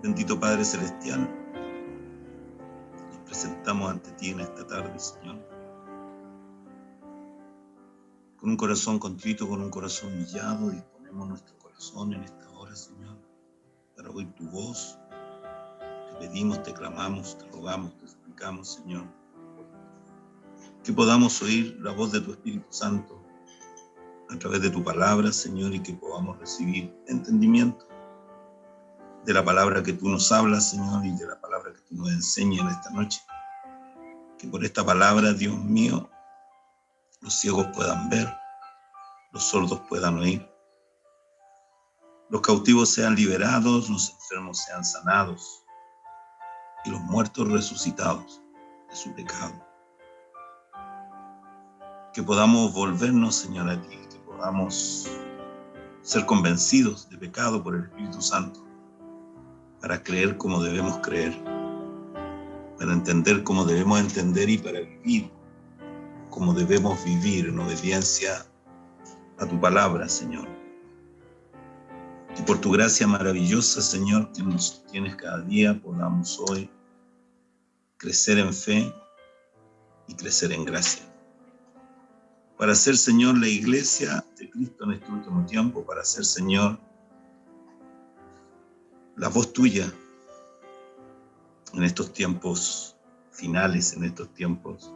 Bendito Padre Celestial, nos presentamos ante ti en esta tarde, Señor, con un corazón contrito, con un corazón humillado, disponemos nuestro corazón en esta hora, Señor, para oír tu voz. Te pedimos, te clamamos, te rogamos, te suplicamos, Señor, que podamos oír la voz de tu Espíritu Santo a través de tu palabra, Señor, y que podamos recibir entendimiento de la palabra que tú nos hablas, Señor, y de la palabra que tú nos enseñas en esta noche. Que por esta palabra, Dios mío, los ciegos puedan ver, los sordos puedan oír, los cautivos sean liberados, los enfermos sean sanados y los muertos resucitados de su pecado. Que podamos volvernos, Señor, a ti, que podamos ser convencidos de pecado por el Espíritu Santo, para creer como debemos creer, para entender como debemos entender y para vivir como debemos vivir en obediencia a tu palabra, Señor. Y por tu gracia maravillosa, Señor, que nos tienes cada día, podamos hoy crecer en fe y crecer en gracia. Para ser, Señor, la iglesia de Cristo en este último tiempo, para ser, Señor, la voz tuya en estos tiempos finales, en estos tiempos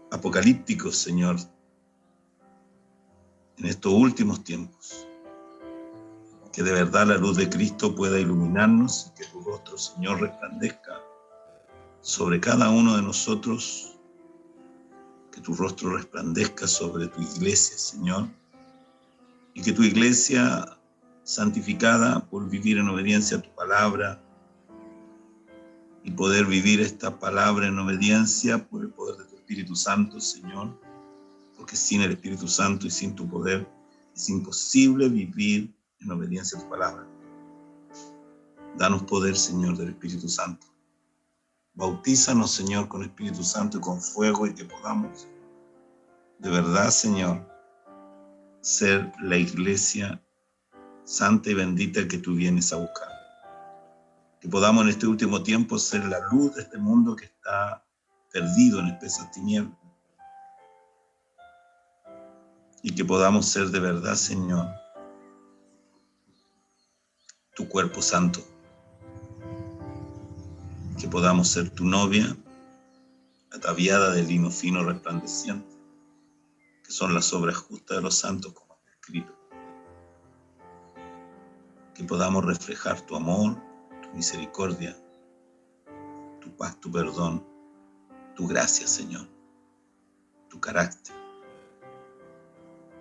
apocalípticos, Señor, en estos últimos tiempos. Que de verdad la luz de Cristo pueda iluminarnos y que tu rostro, Señor, resplandezca sobre cada uno de nosotros, que tu rostro resplandezca sobre tu iglesia, Señor, y que tu iglesia, santificada por vivir en obediencia a tu palabra y poder vivir esta palabra en obediencia por el poder de tu Espíritu Santo, Señor, porque sin el Espíritu Santo y sin tu poder es imposible vivir en obediencia a tu palabra. Danos poder, Señor, del Espíritu Santo. Bautízanos, Señor, con Espíritu Santo y con fuego, y que podamos, de verdad, Señor, ser la iglesia santa y bendita que tú vienes a buscar. Que podamos en este último tiempo ser la luz de este mundo que está perdido en espesas tinieblas. Y que podamos ser de verdad, Señor, tu cuerpo santo. Que podamos ser tu novia, ataviada de lino fino resplandeciente, que son las obras justas de los santos, como está escrito. Que podamos reflejar tu amor, tu misericordia, tu paz, tu perdón, tu gracia, Señor, tu carácter,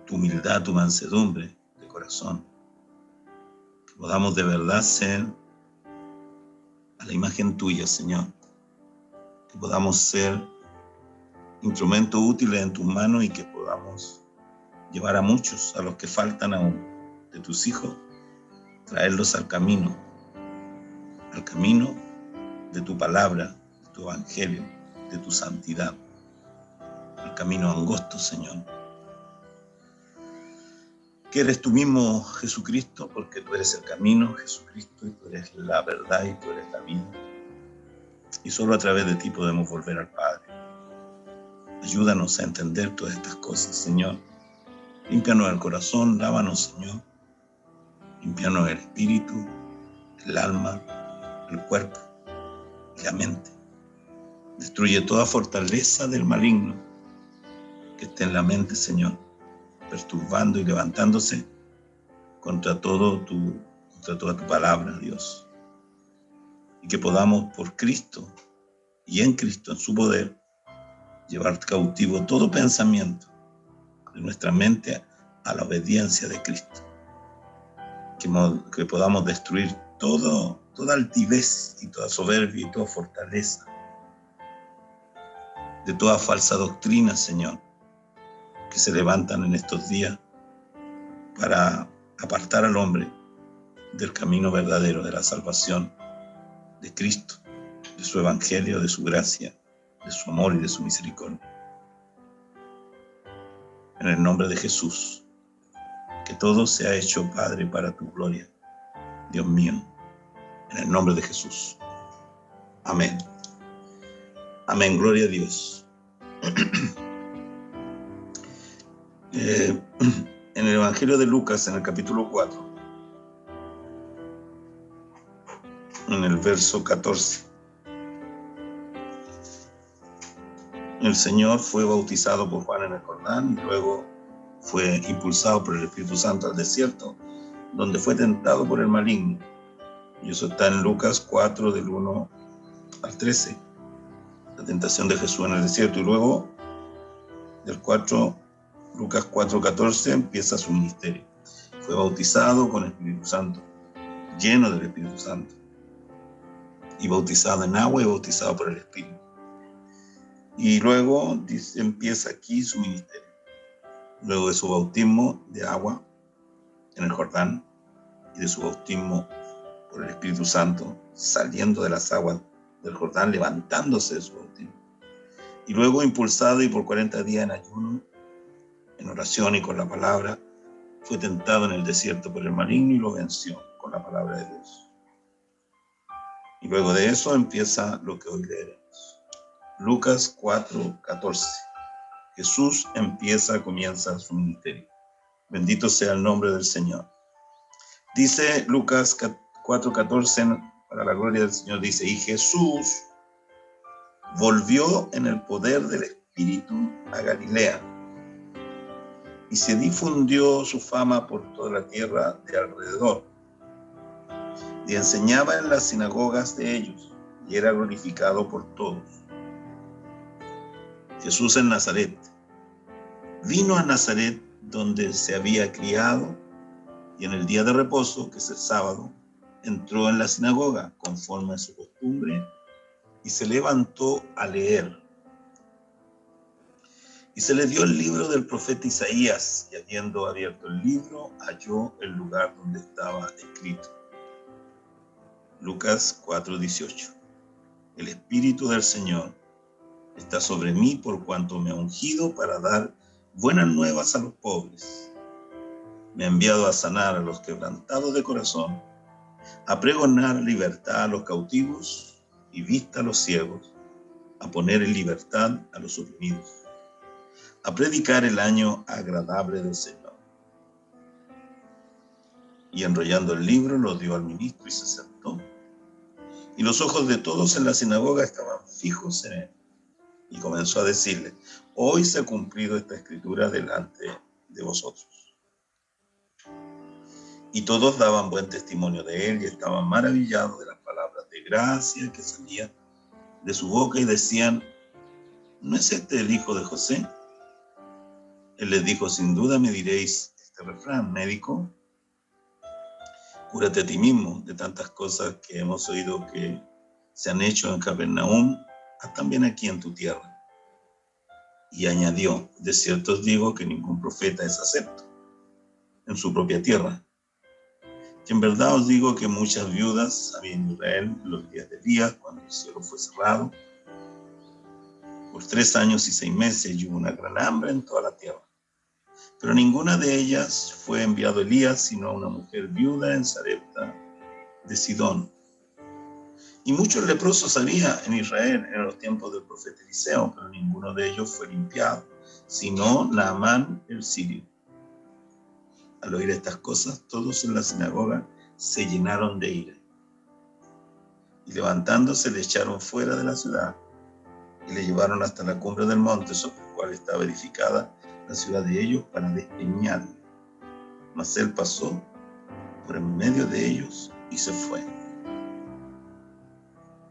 tu humildad, tu mansedumbre de corazón. Que podamos de verdad ser a la imagen tuya, Señor. Que podamos ser instrumentos útiles en tus manos y que podamos llevar a muchos, a los que faltan aún de tus hijos, traerlos al camino de tu palabra, de tu evangelio, de tu santidad, el camino angosto, Señor. Que eres tú mismo, Jesucristo, porque tú eres el camino, Jesucristo, y tú eres la verdad y tú eres la vida. Y solo a través de ti podemos volver al Padre. Ayúdanos a entender todas estas cosas, Señor. Límpianos el corazón, lávanos, Señor. Límpianos el espíritu, el alma, el cuerpo y la mente. Destruye toda fortaleza del maligno que esté en la mente, Señor, perturbando y levantándose contra toda tu palabra, Dios. Y que podamos por Cristo y en Cristo, en su poder, llevar cautivo todo pensamiento de nuestra mente a la obediencia de Cristo. Que podamos destruir toda altivez y toda soberbia y toda fortaleza de toda falsa doctrina, Señor, que se levantan en estos días para apartar al hombre del camino verdadero de la salvación de Cristo, de su evangelio, de su gracia, de su amor y de su misericordia. En el nombre de Jesús, que todo sea hecho, Padre, para tu gloria, Dios mío, en el nombre de Jesús. Amén. Amén, gloria a Dios. En el Evangelio de Lucas, en el capítulo 4, en el verso 14, el Señor fue bautizado por Juan en el Jordán y luego fue impulsado por el Espíritu Santo al desierto, donde fue tentado por el maligno. Y eso está en Lucas 4, del 1 al 13, la tentación de Jesús en el desierto. Y luego, Lucas 4:14, empieza su ministerio. Fue bautizado con el Espíritu Santo, lleno del Espíritu Santo, y bautizado en agua y bautizado por el Espíritu. Y luego empieza aquí su ministerio. Luego de su bautismo de agua en el Jordán y de su bautismo por el Espíritu Santo, saliendo de las aguas del Jordán, levantándose de su bautismo. Y luego impulsado y por 40 días en ayuno, en oración y con la palabra, fue tentado en el desierto por el maligno y lo venció con la palabra de Dios. Y luego de eso empieza lo que hoy leeremos. Lucas 4:14. Jesús comienza su ministerio. Bendito sea el nombre del Señor. Dice Lucas 4:14, para la gloria del Señor, dice: y Jesús volvió en el poder del Espíritu a Galilea, y se difundió su fama por toda la tierra de alrededor. Y enseñaba en las sinagogas de ellos, y era glorificado por todos. Jesús en Nazaret. Vino a Nazaret, donde se había criado, y en el día de reposo, que es el sábado, entró en la sinagoga, conforme a su costumbre, y se levantó a leer. Y se le dio el libro del profeta Isaías, y habiendo abierto el libro, halló el lugar donde estaba escrito. Lucas 4:18. El Espíritu del Señor está sobre mí, por cuanto me ha ungido para dar buenas nuevas a los pobres. Me ha enviado a sanar a los quebrantados de corazón, a pregonar libertad a los cautivos y vista a los ciegos, a poner en libertad a los oprimidos, a predicar el año agradable del Señor. Y enrollando el libro, lo dio al ministro y se sentó. Y los ojos de todos en la sinagoga estaban fijos en él. Y comenzó a decirle: hoy se ha cumplido esta escritura delante de vosotros. Y todos daban buen testimonio de él y estaban maravillados de las palabras de gracia que salían de su boca y decían: ¿no es este el hijo de José? Él les dijo: sin duda me diréis este refrán, médico, cúrate a ti mismo. De tantas cosas que hemos oído que se han hecho en Capernaum, haz también aquí en tu tierra. Y añadió: de cierto os digo que ningún profeta es acepto en su propia tierra. Que en verdad os digo que muchas viudas había en Israel en los días de Elías, cuando el cielo fue cerrado por 3 años y 6 meses, y hubo una gran hambre en toda la tierra. Pero ninguna de ellas fue enviado Elías, sino a una mujer viuda en Sarepta de Sidón. Y muchos leprosos había en Israel en los tiempos del profeta Eliseo, pero ninguno de ellos fue limpiado, sino Naamán el sirio. Al oír estas cosas, todos en la sinagoga se llenaron de ira. Y levantándose, le echaron fuera de la ciudad y le llevaron hasta la cumbre del monte sobre el cual estaba edificada la ciudad de ellos, para despeñarle. Mas él pasó por en medio de ellos y se fue.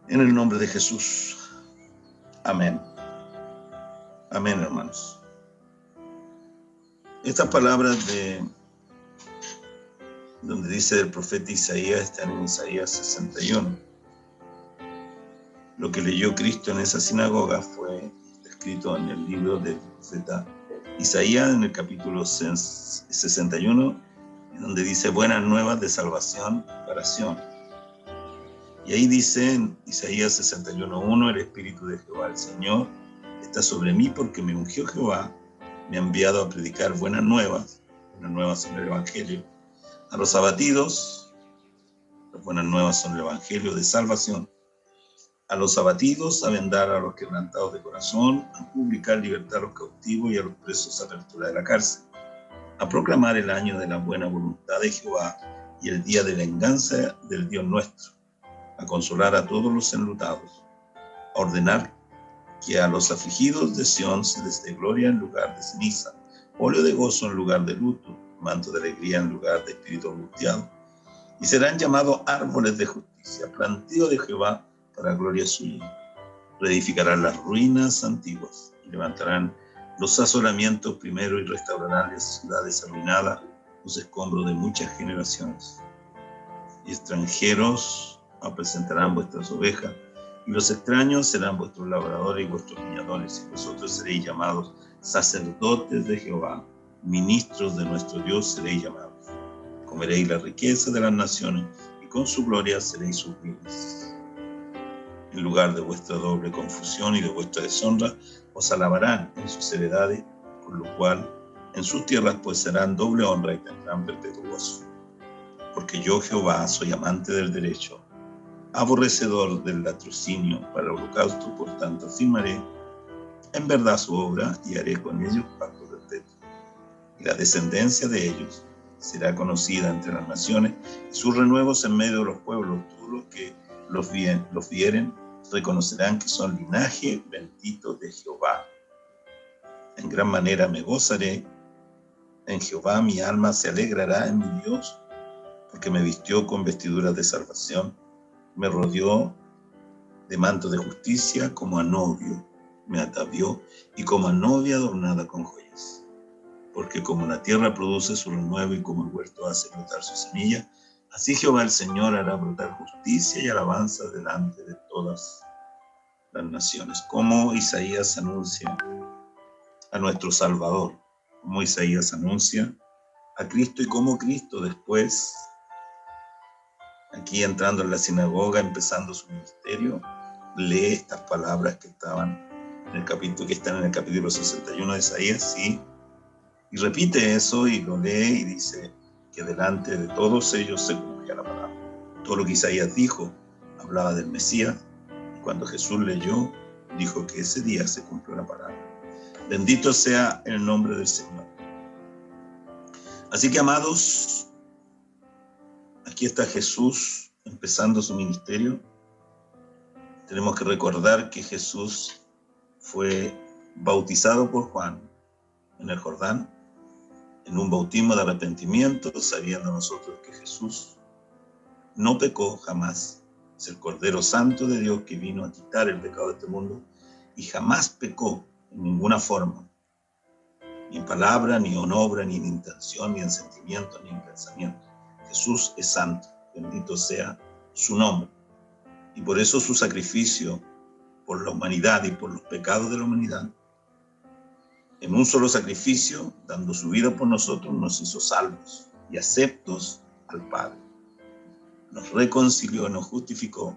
En el nombre de Jesús. Amén. Amén, hermanos. Estas palabras donde dice del profeta Isaías están en Isaías 61. Lo que leyó Cristo en esa sinagoga fue escrito en el libro del profeta Isaías, en el capítulo 61, donde dice: buenas nuevas de salvación para Sión. Y ahí dice en Isaías 61:1: el Espíritu de Jehová el Señor está sobre mí, porque me ungió Jehová, me ha enviado a predicar buenas nuevas en el Evangelio, a los abatidos, Las buenas nuevas son el evangelio de salvación. A los abatidos, a vendar a los quebrantados de corazón, a publicar libertad a los cautivos y a los presos apertura de la cárcel, a proclamar el año de la buena voluntad de Jehová y el día de venganza del Dios nuestro, a consolar a todos los enlutados, a ordenar que a los afligidos de Sión se les dé gloria en lugar de ceniza, óleo de gozo en lugar de luto, manto de alegría en lugar de espíritu angustiado, y serán llamados árboles de justicia, plantío de Jehová para gloria suya. Reedificarán las ruinas antiguas y levantarán los asolamientos primero y restaurarán las ciudades arruinadas, los escombros de muchas generaciones. Y extranjeros apacentarán vuestras ovejas, y los extraños serán vuestros labradores y vuestros viñadores, y vosotros seréis llamados sacerdotes de Jehová, ministros de nuestro Dios seréis llamados. Comeréis la riqueza de las naciones, y con su gloria seréis sus bienes. En lugar de vuestra doble confusión y de vuestra deshonra, os alabarán en sus heredades, por lo cual en sus tierras pues serán doble honra y tendrán perpetuo gozo. Porque yo, Jehová, soy amante del derecho, aborrecedor del latrocinio para el holocausto, por tanto firmaré en verdad su obra y haré con ellos pacto perpetuo. Y la descendencia de ellos será conocida entre las naciones, y sus renuevos en medio de los pueblos. Todos los que los vieren reconocerán que son linaje bendito de Jehová. En gran manera me gozaré en Jehová, mi alma se alegrará en mi Dios, porque me vistió con vestiduras de salvación, me rodeó de manto de justicia, como a novio me atavió, y como a novia adornada con joyas. Porque como la tierra produce su renuevo y como el huerto hace brotar su semilla, así Jehová el Señor hará brotar justicia y alabanza delante de todas las naciones. Como Isaías anuncia a nuestro Salvador, como Isaías anuncia a Cristo, y como Cristo después, aquí entrando en la sinagoga, empezando su ministerio, lee estas palabras que estaban en el capítulo, que están en el capítulo 61 de Isaías, y repite eso y lo lee y dice que delante de todos ellos se cumplía la palabra. Todo lo que Isaías dijo hablaba del Mesías, y cuando Jesús leyó, dijo que ese día se cumplió la palabra. Bendito sea el nombre del Señor. Así que, amados, aquí está Jesús empezando su ministerio. Tenemos que recordar que Jesús fue bautizado por Juan en el Jordán, en un bautismo de arrepentimiento, sabiendo nosotros que Jesús no pecó jamás. Es el Cordero Santo de Dios que vino a quitar el pecado de este mundo, y jamás pecó en ninguna forma, ni en palabra, ni en obra, ni en intención, ni en sentimiento, ni en pensamiento. Jesús es santo, bendito sea su nombre. Y por eso su sacrificio por la humanidad y por los pecados de la humanidad, en un solo sacrificio, dando su vida por nosotros, nos hizo salvos y aceptos al Padre. Nos reconcilió, nos justificó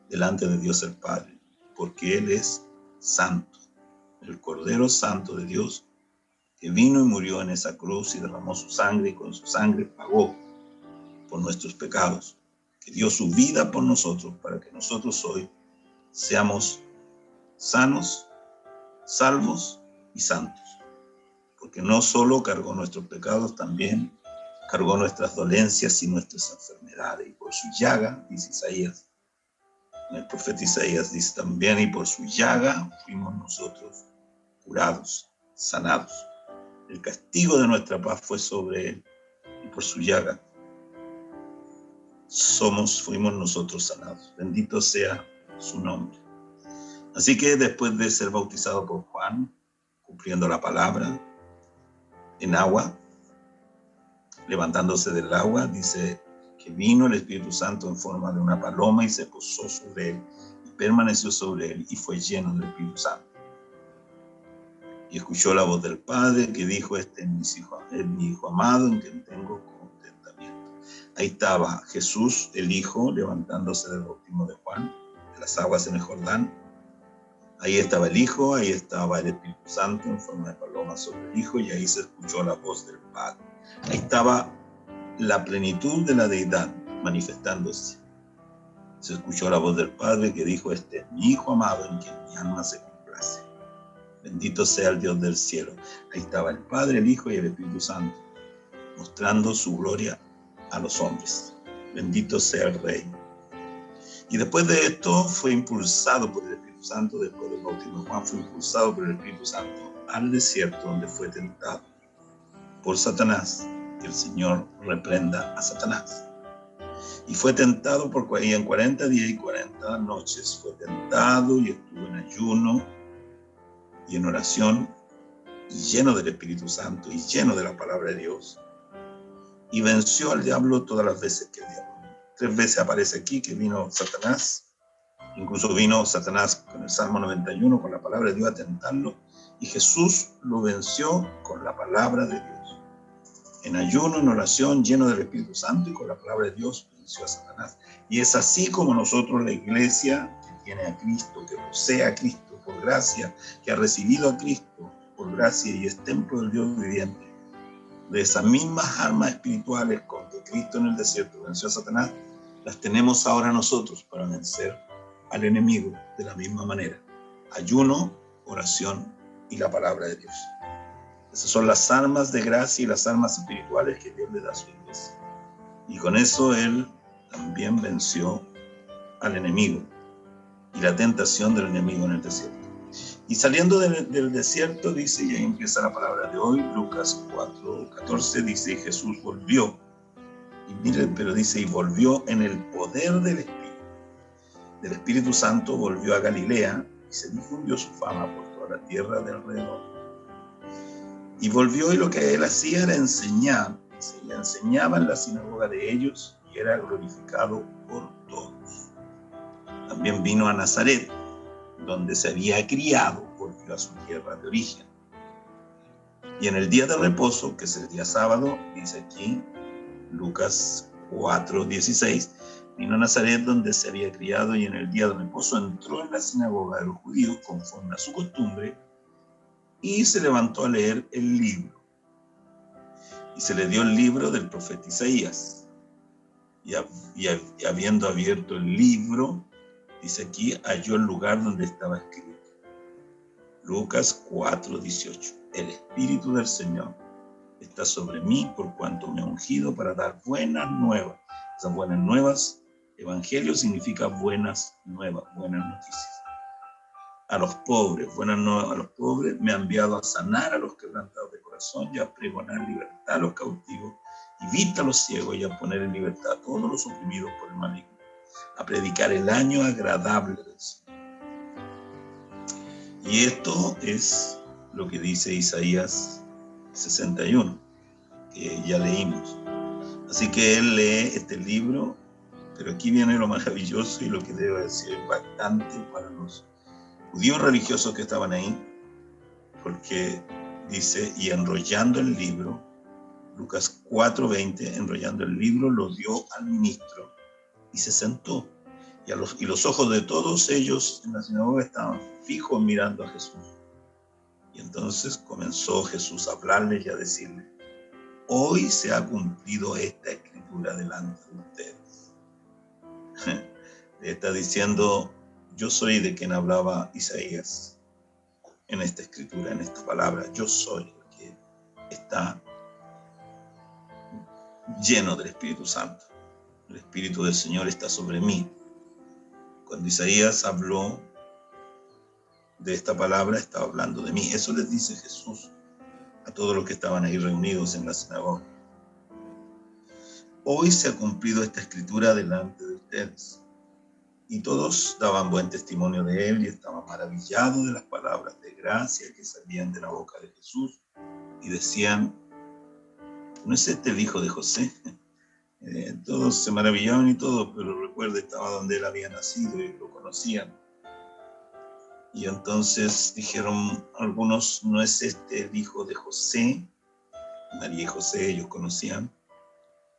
delante de Dios el Padre, porque Él es santo, el Cordero Santo de Dios, que vino y murió en esa cruz y derramó su sangre, y con su sangre pagó por nuestros pecados, que dio su vida por nosotros para que nosotros hoy seamos sanos, salvos y santos. Porque no solo cargó nuestros pecados, también cargó nuestras dolencias y nuestras enfermedades. Y por su llaga, dice Isaías, el profeta Isaías dice también, y por su llaga fuimos nosotros curados, sanados. El castigo de nuestra paz fue sobre él, y por su llaga fuimos nosotros sanados. Bendito sea su nombre. Así que después de ser bautizado por Juan, cumpliendo la palabra en agua, levantándose del agua, dice que vino el Espíritu Santo en forma de una paloma y se posó sobre él, y permaneció sobre él, y fue lleno del Espíritu Santo. Y escuchó la voz del Padre que dijo: este es mi Hijo amado, en quien tengo contentamiento. Ahí estaba Jesús, el Hijo, levantándose del bautismo de Juan, de las aguas en el Jordán. Ahí estaba el Hijo, ahí estaba el Espíritu Santo en forma de paloma sobre el Hijo, y ahí se escuchó la voz del Padre. Ahí estaba la plenitud de la deidad manifestándose. Se escuchó la voz del Padre que dijo: este es mi Hijo amado en quien mi alma se complace. Bendito sea el Dios del cielo. Ahí estaba el Padre, el Hijo y el Espíritu Santo, mostrando su gloria a los hombres. Bendito sea el Rey. Y después de esto fue impulsado por el Espíritu Santo, después del bautismo de Juan, fue impulsado por el Espíritu Santo al desierto, donde fue tentado por Satanás. Que el Señor reprenda a Satanás. Y fue tentado y en 40 días y 40 noches fue tentado y estuvo en ayuno y en oración, y lleno del Espíritu Santo y lleno de la palabra de Dios. Y venció al diablo todas las veces que el diablo. 3 veces aparece aquí que vino Satanás. Incluso vino Satanás con el Salmo 91, con la palabra de Dios a tentarlo. Y Jesús lo venció con la palabra de Dios. En ayuno, en oración, lleno del Espíritu Santo y con la palabra de Dios venció a Satanás. Y es así como nosotros, la iglesia que tiene a Cristo, que posee a Cristo por gracia, que ha recibido a Cristo por gracia y es templo del Dios viviente, de esas mismas armas espirituales con que Cristo en el desierto venció a Satanás, las tenemos ahora nosotros para vencer al enemigo de la misma manera. Ayuno, oración y la palabra de Dios. Esas son las armas de gracia y las armas espirituales que Dios le da a su iglesia. Y con eso Él también venció al enemigo y la tentación del enemigo en el desierto. Y saliendo del desierto, dice, y ahí empieza la palabra de hoy, Lucas 4:14, dice, Jesús volvió. Y miren, pero dice, y volvió en el poder del Espíritu Santo, volvió a Galilea y se difundió su fama por toda la tierra de alrededor. Y volvió y lo que él hacía era enseñar. Dice, y enseñaba en la sinagoga de ellos y era glorificado por todos. También vino a Nazaret, donde se había criado, volvió a su tierra de origen. Y en el día de reposo, que es el día sábado, dice aquí, Lucas 4:16, vino a Nazaret donde se había criado y en el día de reposo entró en la sinagoga de los judíos conforme a su costumbre y se levantó a leer el libro. Y se le dio el libro del profeta Isaías. Y habiendo abierto el libro, dice aquí, halló el lugar donde estaba escrito. Lucas 4:18. El Espíritu del Señor está sobre mí por cuanto me ha ungido para dar buenas nuevas. Esas buenas nuevas, evangelio significa buenas nuevas, buenas noticias. A los pobres, buenas nuevas a los pobres, me ha enviado a sanar a los quebrantados de corazón y a pregonar libertad a los cautivos y vista a los ciegos y a poner en libertad a todos los oprimidos por el maligno, a predicar el año agradable del Señor. Y esto es lo que dice Isaías 61, que ya leímos. Así que él lee este libro, pero aquí viene lo maravilloso y lo que debe ser impactante para los judíos religiosos que estaban ahí, porque dice, y enrollando el libro, Lucas 4:20, enrollando el libro, lo dio al ministro y se sentó. Y los ojos de todos ellos en la sinagoga estaban fijos mirando a Jesús. Y entonces comenzó Jesús a hablarles y a decirles, hoy se ha cumplido esta escritura delante de ustedes. Le está diciendo, yo soy de quien hablaba Isaías en esta escritura, en esta palabra. Yo soy el que está lleno del Espíritu Santo. El Espíritu del Señor está sobre mí. Cuando Isaías habló de esta palabra, estaba hablando de mí. Eso les dice Jesús a todos los que estaban ahí reunidos en la sinagoga. Hoy se ha cumplido esta escritura delante de ustedes. Y todos daban buen testimonio de él y estaban maravillados de las palabras de gracia que salían de la boca de Jesús. Y decían, ¿no es este el hijo de José? Todos se maravillaban y todo, pero recuerda, estaba donde él había nacido y lo conocían. Y entonces dijeron algunos, ¿no es este el hijo de José? María y José, ellos conocían.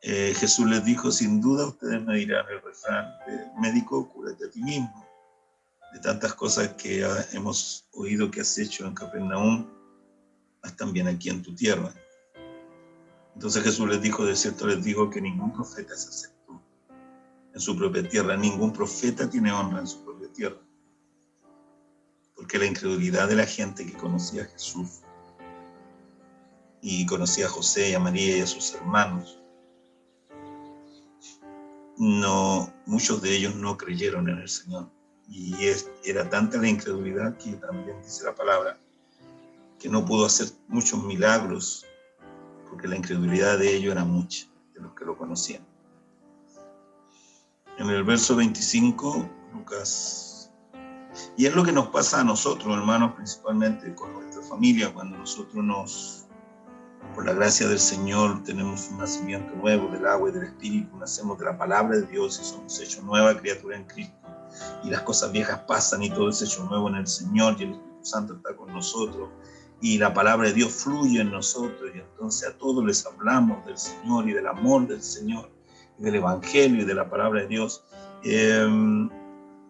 Jesús les dijo, sin duda ustedes me dirán el refrán, médico, cúrate a ti mismo. De tantas cosas que hemos oído que has hecho en Capernaum, haz también aquí en tu tierra. Entonces Jesús les dijo, de cierto les digo que ningún profeta es acepto en su propia tierra. Ningún profeta tiene honra en su propia tierra. Porque la incredulidad de la gente que conocía a Jesús y conocía a José y a María y a sus hermanos, muchos de ellos no creyeron en el Señor. Y era tanta la incredulidad que también dice la palabra que no pudo hacer muchos milagros porque la incredulidad de ellos era mucha, de los que lo conocían. En el verso 25, Lucas, y es lo que nos pasa a nosotros, hermanos, principalmente con nuestra familia, cuando nosotros por la gracia del Señor, tenemos un nacimiento nuevo del agua y del Espíritu, nacemos de la palabra de Dios y somos hechos nueva criatura en Cristo. Y las cosas viejas pasan y todo es hecho nuevo en el Señor y el Espíritu Santo está con nosotros. Y la palabra de Dios fluye en nosotros y entonces a todos les hablamos del Señor y del amor del Señor y del Evangelio y de la palabra de Dios.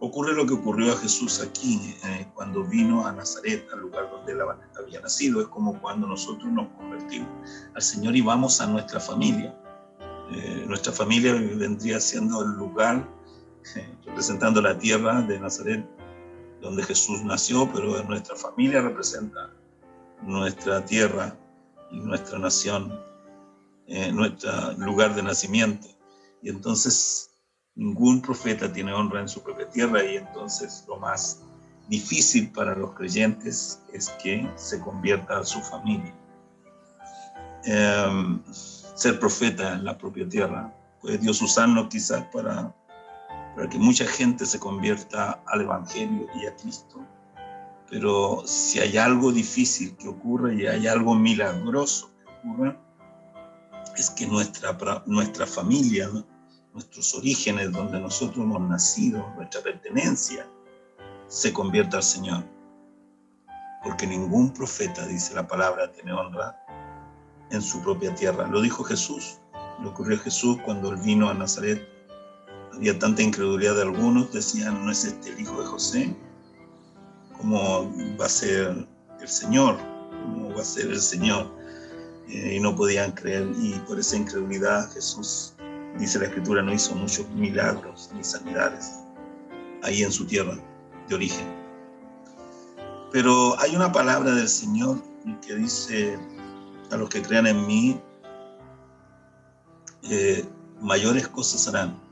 Ocurre lo que ocurrió a Jesús aquí, cuando vino a Nazaret, al lugar donde él había nacido. Es como cuando nosotros nos convertimos al Señor y vamos a nuestra familia. Nuestra familia vendría siendo el lugar, representando la tierra de Nazaret, donde Jesús nació, pero nuestra familia representa nuestra tierra y nuestra nación, nuestro lugar de nacimiento. Y entonces ningún profeta tiene honra en su propia tierra, y entonces lo más difícil para los creyentes es que se convierta a su familia. Ser profeta en la propia tierra, puede Dios usarnos quizás para que mucha gente se convierta al Evangelio y a Cristo. Pero si hay algo difícil que ocurra y hay algo milagroso que ocurra, es que nuestra familia, ¿no?, nuestros orígenes, donde nosotros hemos nacido, nuestra pertenencia, se convierta al Señor. Porque ningún profeta, dice la palabra, tiene honra en su propia tierra. Lo dijo Jesús, lo ocurrió a Jesús cuando él vino a Nazaret. Había tanta incredulidad de algunos, decían, ¿no es este el hijo de José? ¿Cómo va a ser el Señor? ¿Cómo va a ser el Señor? Y no podían creer, y por esa incredulidad Jesús, dice la Escritura, no hizo muchos milagros ni sanidades ahí en su tierra de origen. Pero hay una palabra del Señor que dice a los que crean en mí, mayores cosas harán.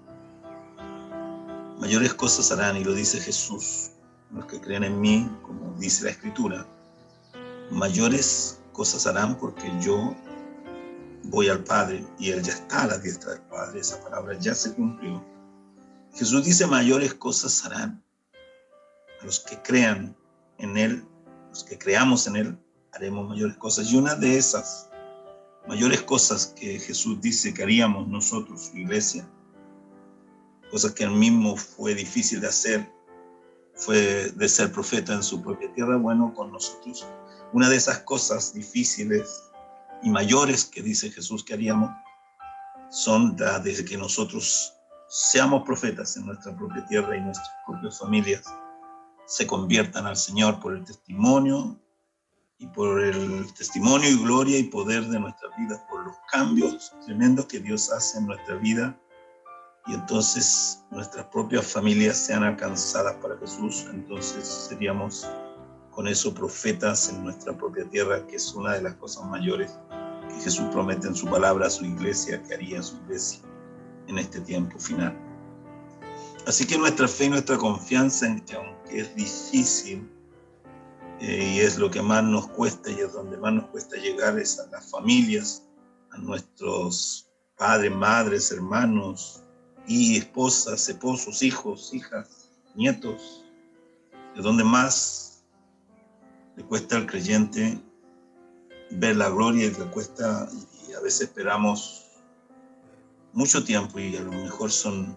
Mayores cosas harán, y lo dice Jesús. Los que creen en mí, como dice la Escritura, mayores cosas harán porque yo voy al Padre y Él ya está a la diestra del Padre. Esa palabra ya se cumplió. Jesús dice, mayores cosas harán. A los que crean en Él, los que creamos en Él, haremos mayores cosas. Y una de esas mayores cosas que Jesús dice que haríamos nosotros, su iglesia, cosas que Él mismo fue difícil de hacer, fue de ser profeta en su propia tierra. Bueno, con nosotros, una de esas cosas difíciles y mayores que dice Jesús que haríamos son las de que nosotros seamos profetas en nuestra propia tierra y nuestras propias familias se conviertan al Señor por el testimonio y gloria y poder de nuestras vidas, por los cambios tremendos que Dios hace en nuestra vida, y entonces nuestras propias familias sean alcanzadas para Jesús. Entonces seríamos con eso profetas en nuestra propia tierra, que es una de las cosas mayores que Jesús promete en su palabra a su iglesia, que haría su iglesia en este tiempo final. Así que nuestra fe y nuestra confianza en que, aunque es difícil, y es lo que más nos cuesta y es donde más nos cuesta llegar, es a las familias, a nuestros padres, madres, hermanos y esposas, esposos, hijos, hijas, nietos, es donde más le cuesta al creyente ver la gloria, y le cuesta, y a veces esperamos mucho tiempo, y a lo mejor son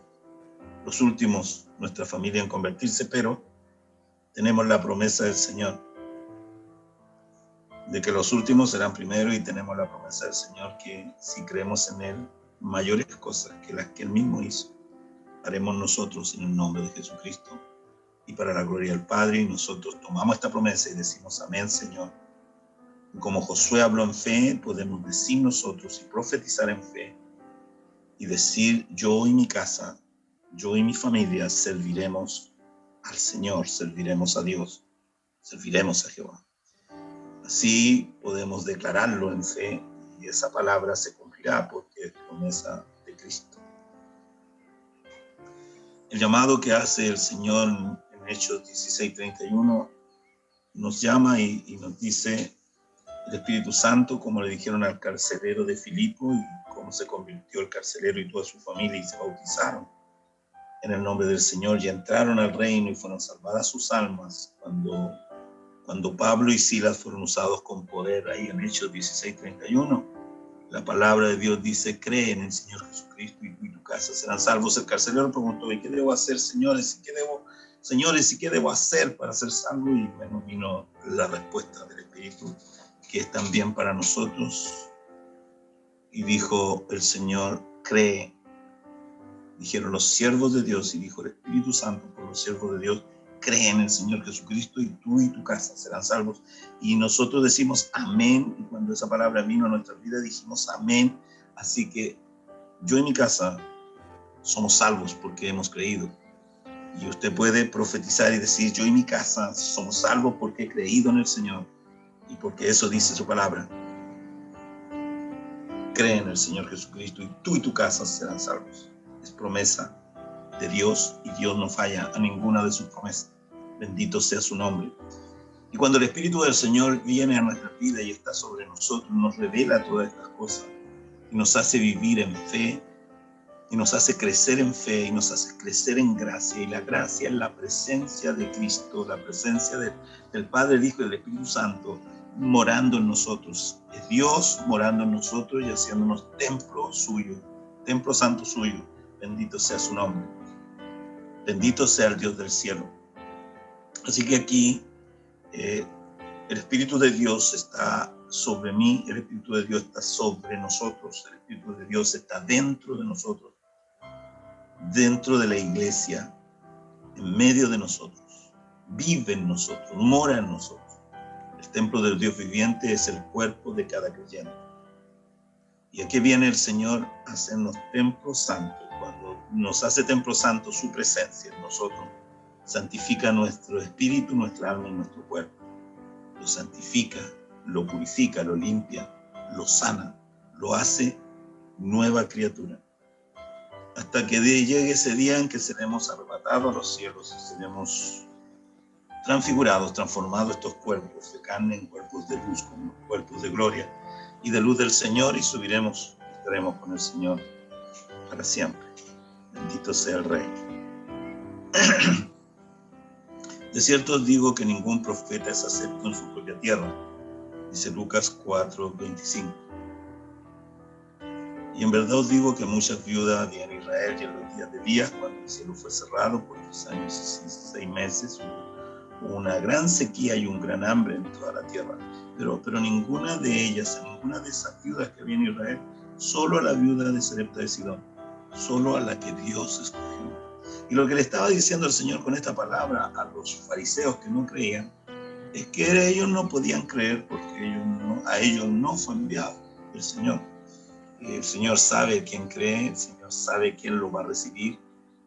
los últimos, nuestra familia, en convertirse, pero tenemos la promesa del Señor de que los últimos serán primero, y tenemos la promesa del Señor que si creemos en Él, mayores cosas que las que Él mismo hizo, haremos nosotros en el nombre de Jesucristo y para la gloria del Padre. Y nosotros tomamos esta promesa y decimos, amén, Señor. Y como Josué habló en fe, podemos decir nosotros y profetizar en fe y decir, yo y mi casa yo y mi familia serviremos al Señor, serviremos a Dios, serviremos a Jehová. Así podemos declararlo en fe y esa palabra se cumplirá porque es promesa de Cristo. El llamado que hace el Señor en Hechos 16:31 nos llama y nos dice el Espíritu Santo, como le dijeron al carcelero de Filipo y cómo se convirtió el carcelero y toda su familia y se bautizaron en el nombre del Señor y entraron al reino y fueron salvadas sus almas cuando Pablo y Silas fueron usados con poder ahí en Hechos 16:31. La palabra de Dios dice, cree en el Señor Jesucristo y tu casa serán salvos. El carcelero preguntó, ¿y qué debo hacer, señores? ¿Y qué debo hacer para ser salvo? Y bueno, vino la respuesta del Espíritu, que es también para nosotros. Y dijo el Señor, cree. Dijeron los siervos de Dios, y dijo el Espíritu Santo por los siervos de Dios, cree en el Señor Jesucristo y tú y tu casa serán salvos. Y nosotros decimos amén, y cuando esa palabra vino a nuestra vida dijimos amén. Así que yo y mi casa somos salvos porque hemos creído. Y usted puede profetizar y decir, yo y mi casa somos salvos porque he creído en el Señor y porque eso dice su palabra. Cree en el Señor Jesucristo y tú y tu casa serán salvos. Es promesa de Dios y Dios no falla a ninguna de sus promesas. Bendito sea su nombre. Y cuando el Espíritu del Señor viene a nuestra vida y está sobre nosotros, nos revela todas estas cosas y nos hace vivir en fe y nos hace crecer en fe y nos hace crecer en gracia. Y la gracia es la presencia de Cristo, la presencia del Padre, el Hijo y del Espíritu Santo morando en nosotros. Es Dios morando en nosotros y haciéndonos templo suyo, templo santo suyo. Bendito sea su nombre. Bendito sea el Dios del cielo. Así que aquí el Espíritu de Dios está sobre mí, el Espíritu de Dios está sobre nosotros, el Espíritu de Dios está dentro de nosotros, dentro de la iglesia, en medio de nosotros, vive en nosotros, mora en nosotros. El templo del Dios viviente es el cuerpo de cada creyente. Y aquí viene el Señor a hacernos templo santo. Cuando nos hace templo santo, su presencia en nosotros santifica nuestro espíritu, nuestra alma y nuestro cuerpo. Lo santifica, lo purifica, lo limpia, lo sana, lo hace nueva criatura. Hasta que llegue ese día en que seremos arrebatados a los cielos y seremos transfigurados, transformados estos cuerpos de carne en cuerpos de luz, como cuerpos de gloria y de luz del Señor, y subiremos y estaremos con el Señor para siempre. Bendito sea el Rey. De cierto os digo que ningún profeta es acepto en su propia tierra, dice Lucas 4:25. Y en verdad os digo que muchas viudas había en Israel y en los días de Elías, cuando el cielo fue cerrado por 3 años y 6 meses, hubo una gran sequía y un gran hambre en toda la tierra. Pero ninguna de ellas, ninguna de esas viudas que había en Israel, solo a la viuda de Sarepta de Sidón, solo a la que Dios escogió. Y lo que le estaba diciendo el Señor con esta palabra a los fariseos que no creían, es que ellos no podían creer porque a ellos no fue enviado el Señor. El Señor sabe quién cree, el Señor sabe quién lo va a recibir,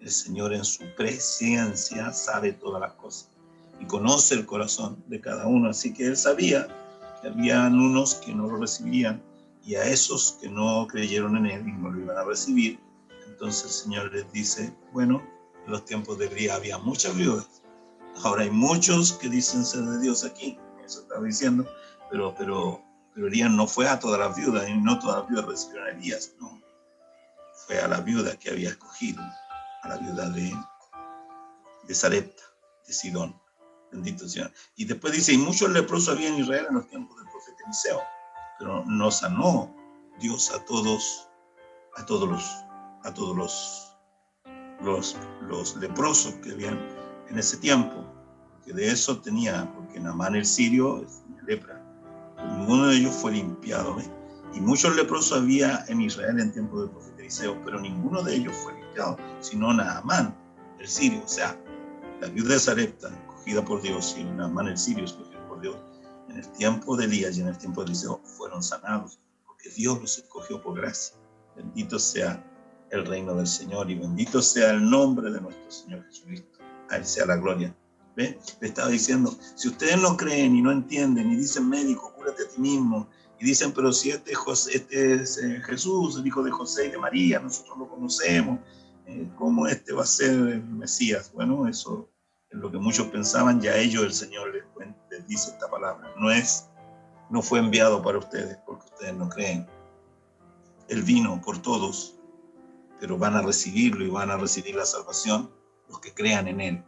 el Señor en su presencia sabe todas las cosas y conoce el corazón de cada uno, así que Él sabía que habían unos que no lo recibirían y a esos que no creyeron en Él y no lo iban a recibir. Entonces el Señor les dice, bueno, en los tiempos de Elías había muchas viudas, ahora hay muchos que dicen ser de Dios aquí, eso estaba diciendo, pero Elías no fue a todas las viudas y no todas las viudas recibieron a Elías, no. Fue a la viuda que había escogido, a la viuda de Sarepta, de Sidón. Bendito Señor. Y después dice, y muchos leprosos había en Israel en los tiempos del profeta Eliseo, pero no sanó Dios a todos los leprosos que habían en ese tiempo, que de eso tenía, porque Naamán el sirio tenía lepra. Ninguno de ellos fue limpiado, ¿ves? Y muchos leprosos había en Israel en tiempo del profeta Eliseo, pero ninguno de ellos fue limpiado, sino Naamán el sirio, o sea, la viuda de Sarepta, escogida por Dios, y Naamán el sirio, escogido por Dios, en el tiempo de Elías y en el tiempo de Eliseo, fueron sanados, porque Dios los escogió por gracia. Bendito sea el reino del Señor. Y bendito sea el nombre de nuestro Señor Jesucristo. A Él sea la gloria. ¿Ve? Le estaba diciendo, si ustedes no creen y no entienden y dicen, médico, cúrate a ti mismo, y dicen, pero si este es Jesús, el hijo de José y de María, nosotros lo conocemos, ¿cómo este va a ser el Mesías? Bueno, eso es lo que muchos pensaban. Ya a ellos el Señor les dice esta palabra. No fue enviado para ustedes porque ustedes no creen. Él vino por todos, pero van a recibirlo y van a recibir la salvación los que crean en Él,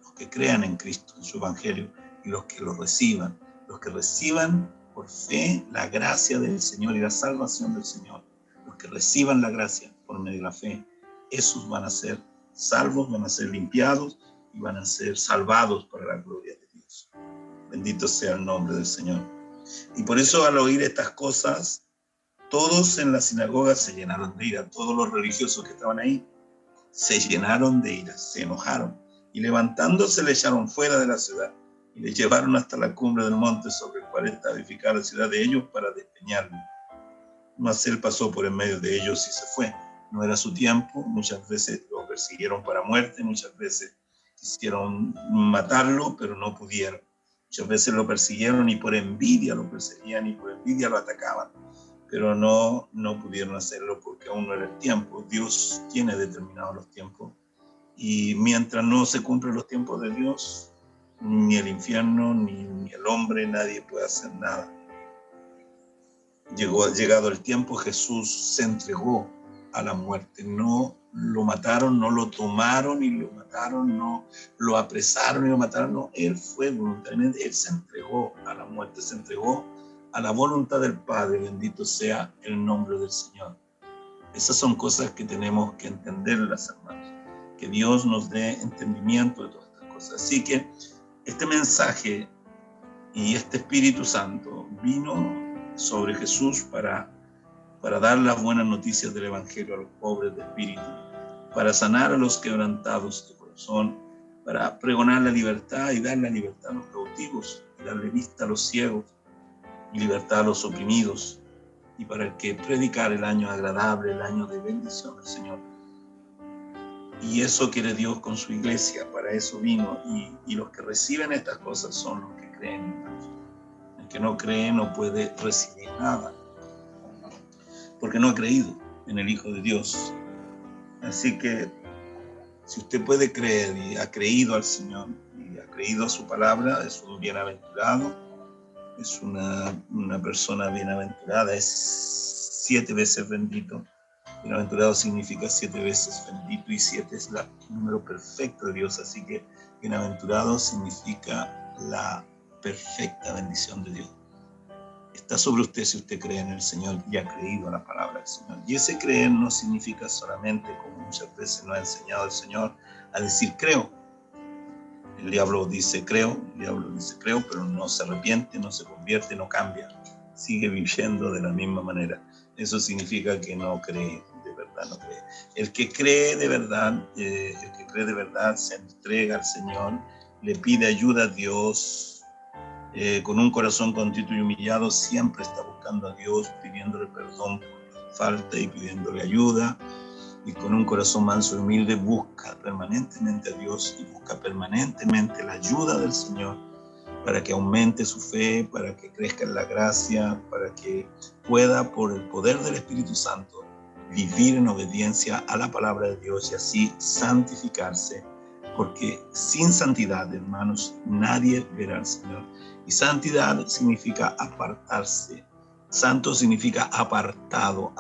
los que crean en Cristo, en su Evangelio, y los que lo reciban, los que reciban por fe la gracia del Señor y la salvación del Señor, los que reciban la gracia por medio de la fe, esos van a ser salvos, van a ser limpiados y van a ser salvados para la gloria de Dios. Bendito sea el nombre del Señor. Y por eso al oír estas cosas, todos en la sinagoga se llenaron de ira, todos los religiosos que estaban ahí se llenaron de ira, se enojaron y levantándose le echaron fuera de la ciudad y le llevaron hasta la cumbre del monte sobre el cual estaba edificada la ciudad de ellos para despeñarlo. Mas él pasó por en medio de ellos y se fue. No era su tiempo, muchas veces lo persiguieron para muerte, muchas veces quisieron matarlo, pero no pudieron. Muchas veces lo persiguieron y por envidia lo perseguían y por envidia lo atacaban. Pero no pudieron hacerlo porque aún no era el tiempo. Dios tiene determinados los tiempos y mientras no se cumplen los tiempos de Dios, ni el infierno, ni el hombre, nadie puede hacer nada. Llegado el tiempo, Jesús se entregó a la muerte. No lo mataron, no lo tomaron y lo mataron, no lo apresaron y lo mataron. No, Él fue voluntariamente, Él se entregó a la muerte, se entregó a la voluntad del Padre. Bendito sea el nombre del Señor. Esas son cosas que tenemos que entender, las hermanas. Que Dios nos dé entendimiento de todas estas cosas. Así que este mensaje y este Espíritu Santo vino sobre Jesús para dar las buenas noticias del Evangelio a los pobres de espíritu, para sanar a los quebrantados de corazón, para pregonar la libertad y dar la libertad a los cautivos, y darle vista a los ciegos, y libertad a los oprimidos, y para que predicar el año agradable, el año de bendición del Señor. Y eso quiere Dios con su iglesia, para eso vino, y los que reciben estas cosas son los que creen en Dios. El que no cree no puede recibir nada, porque no ha creído en el Hijo de Dios. Así que si usted puede creer y ha creído al Señor y ha creído a su palabra, es un bienaventurado, es una persona bienaventurada, es 7 veces bendito. Bienaventurado significa 7 veces bendito y 7 es el número perfecto de Dios. Así que bienaventurado significa la perfecta bendición de Dios. Está sobre usted si usted cree en el Señor y ha creído a la palabra del Señor. Y ese creer no significa solamente, como muchas veces nos ha enseñado el Señor, a decir creo. El diablo dice creo, pero no se arrepiente, no se convierte, no cambia. Sigue viviendo de la misma manera. Eso significa que no cree, de verdad no cree. El que cree de verdad se entrega al Señor, le pide ayuda a Dios, con un corazón contrito y humillado, siempre está buscando a Dios, pidiéndole perdón por falta y pidiéndole ayuda, y con un corazón manso y humilde busca permanentemente a Dios y busca permanentemente la ayuda del Señor para que aumente su fe, para que crezca en la gracia, para que pueda, por el poder del Espíritu Santo, vivir en obediencia a la palabra de Dios y así santificarse, porque sin santidad, hermanos, nadie verá al Señor. Y santidad significa apartarse. Santo significa apartado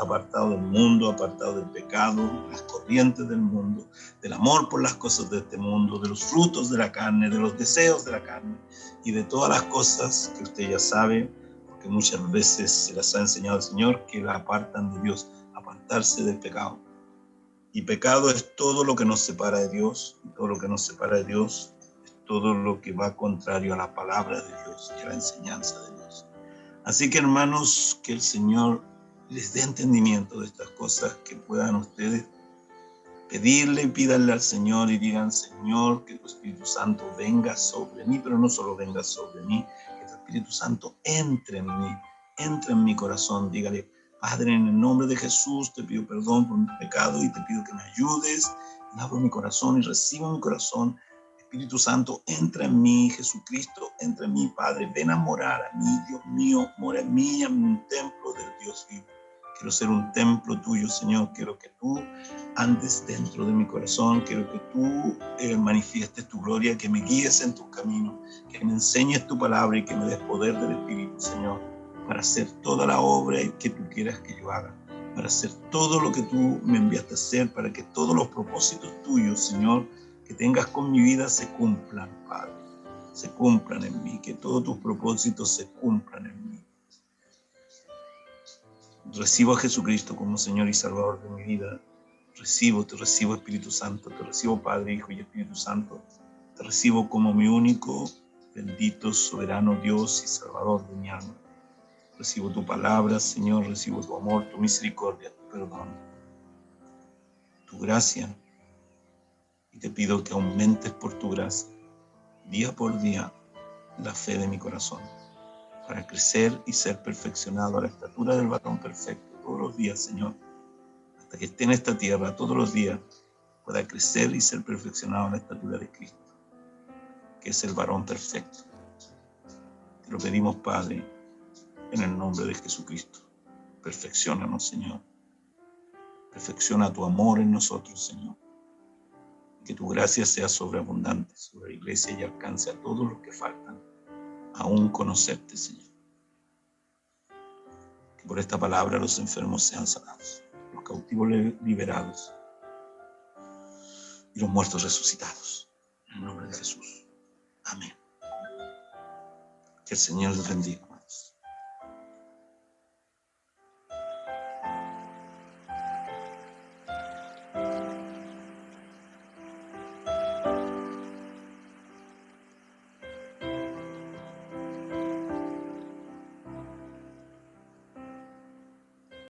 del mundo, apartado del pecado, de las corrientes del mundo, del amor por las cosas de este mundo, de los frutos de la carne, de los deseos de la carne y de todas las cosas que usted ya sabe, porque muchas veces se las ha enseñado el Señor, que la apartan de Dios, apartarse del pecado. Y pecado es todo lo que nos separa de Dios, y todo lo que nos separa de Dios es todo lo que va contrario a la palabra de Dios y a la enseñanza de Dios. Así que, hermanos, que el Señor les dé entendimiento de estas cosas, que puedan ustedes pedirle y pídanle al Señor y digan: Señor, que tu Espíritu Santo venga sobre mí, pero no solo venga sobre mí, que tu Espíritu Santo entre en mí, entre en mi corazón. Dígale: Padre, en el nombre de Jesús, te pido perdón por mis pecados y te pido que me ayudes. Y abro mi corazón y recibo mi corazón. Espíritu Santo, entra en mí. Jesucristo, entra en mí, Padre. Ven a morar a mí, Dios mío. Mora en mí, en un templo del Dios vivo. Quiero ser un templo tuyo, Señor. Quiero que tú andes dentro de mi corazón. Quiero que tú manifiestes tu gloria, que me guíes en tus caminos, que me enseñes tu palabra y que me des poder del Espíritu, Señor, para hacer toda la obra que tú quieras que yo haga, para hacer todo lo que tú me enviaste a hacer, para que todos los propósitos tuyos, Señor, que tengas con mi vida se cumplan, Padre, se cumplan en mí, que todos tus propósitos se cumplan en mí. Recibo a Jesucristo como Señor y Salvador de mi vida. Te recibo Espíritu Santo, te recibo Padre, Hijo y Espíritu Santo. Te recibo como mi único, bendito, soberano Dios y Salvador de mi alma. Recibo tu palabra, Señor, recibo tu amor, tu misericordia, tu perdón, tu gracia. Y te pido que aumentes por tu gracia, día por día, la fe de mi corazón, para crecer y ser perfeccionado a la estatura del varón perfecto todos los días, Señor, hasta que esté en esta tierra todos los días, pueda crecer y ser perfeccionado a la estatura de Cristo, que es el varón perfecto. Te lo pedimos, Padre, en el nombre de Jesucristo. Perfecciónanos, Señor. Perfecciona tu amor en nosotros, Señor. Que tu gracia sea sobreabundante sobre la iglesia y alcance a todos los que faltan aún conocerte, Señor. Que por esta palabra los enfermos sean sanados, los cautivos liberados y los muertos resucitados. En el nombre de Jesús. Amén. Que el Señor les bendiga.